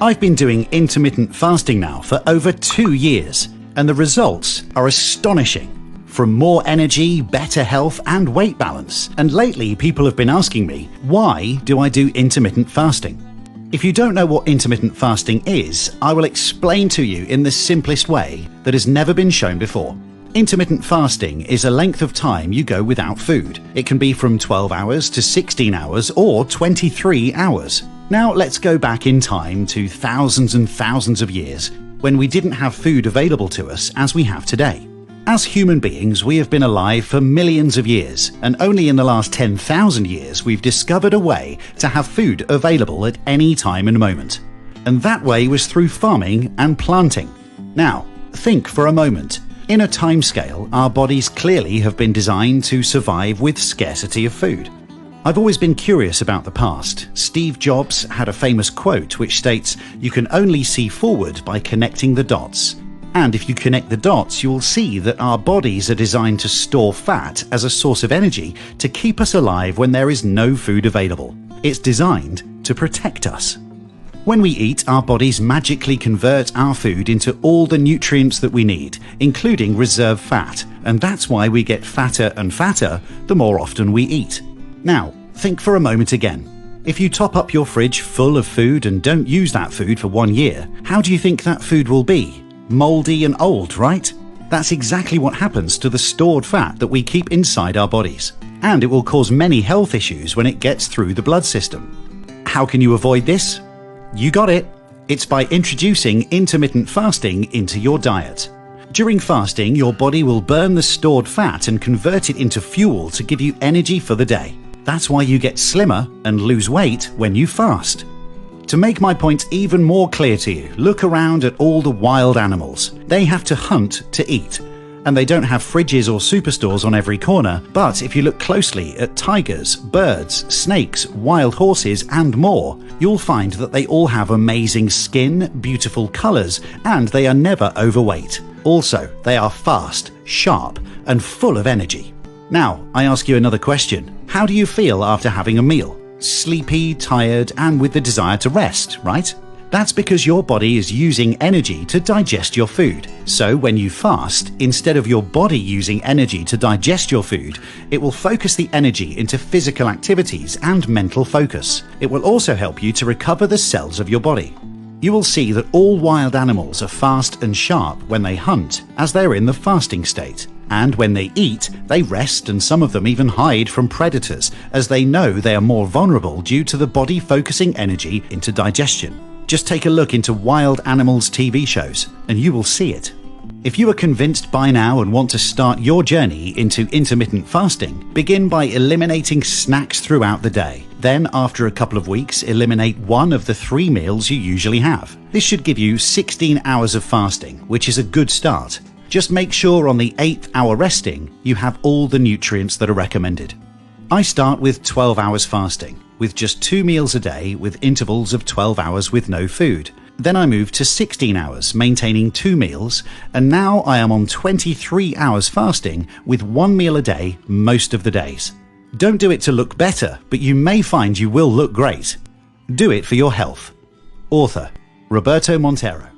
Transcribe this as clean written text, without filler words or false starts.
I've been doing intermittent fasting now for over 2 years, and the results are astonishing. From more energy, better health, and weight balance. And lately, people have been asking me, why do I do intermittent fasting? If you don't know what intermittent fasting is, I will explain to you in the simplest way that has never been shown before. Intermittent fasting is a length of time you go without food. It can be from 12 hours to 16 hours or 23 hours. Now let's go back in time to thousands and thousands of years when we didn't have food available to us as we have today. As human beings, we have been alive for millions of years, and only in the last 10,000 years we've discovered a way to have food available at any time and moment. And that way was through farming and planting. Now, think for a moment. In a timescale, our bodies clearly have been designed to survive with scarcity of food. I've always been curious about the past. Steve Jobs had a famous quote which states, "You can only see forward by connecting the dots." And if you connect the dots, you'll see that our bodies are designed to store fat as a source of energy to keep us alive when there is no food available. It's designed to protect us. When we eat, our bodies magically convert our food into all the nutrients that we need, including reserve fat, and that's why we get fatter and fatter the more often we eat. Now, think for a moment again. If you top up your fridge full of food and don't use that food for 1 year, how do you think that food will be? Moldy and old, right? That's exactly what happens to the stored fat that we keep inside our bodies. And it will cause many health issues when it gets through the blood system. How can you avoid this? You got it. It's by introducing intermittent fasting into your diet. During fasting, your body will burn the stored fat and convert it into fuel to give you energy for the day. That's why you get slimmer and lose weight when you fast. To make my point even more clear to you, look around at all the wild animals. They have to hunt to eat. And they don't have fridges or superstores on every corner, but if you look closely at tigers, birds, snakes, wild horses, and more, you'll find that they all have amazing skin, beautiful colors, and they are never overweight. Also, they are fast, sharp, and full of energy. Now, I ask you another question. How do you feel after having a meal? Sleepy, tired, and with the desire to rest, right? That's because your body is using energy to digest your food. So when you fast, instead of your body using energy to digest your food, it will focus the energy into physical activities and mental focus. It will also help you to recover the cells of your body. You will see that all wild animals are fast and sharp when they hunt, as they're in the fasting state. And when they eat, they rest, and some of them even hide from predators, as they know they are more vulnerable due to the body focusing energy into digestion. Just take a look into wild animals TV shows, and you will see it. If you are convinced by now and want to start your journey into intermittent fasting, begin by eliminating snacks throughout the day. Then, after a couple of weeks, eliminate 1 of the 3 meals you usually have. This should give you 16 hours of fasting, which is a good start. Just make sure on the 8th hour resting, you have all the nutrients that are recommended. I start with 12 hours fasting, with just 2 meals a day with intervals of 12 hours with no food. Then I move to 16 hours, maintaining 2 meals, and now I am on 23 hours fasting with 1 meal a day most of the days. Don't do it to look better, but you may find you will look great. Do it for your health. Author, Roberto Montero.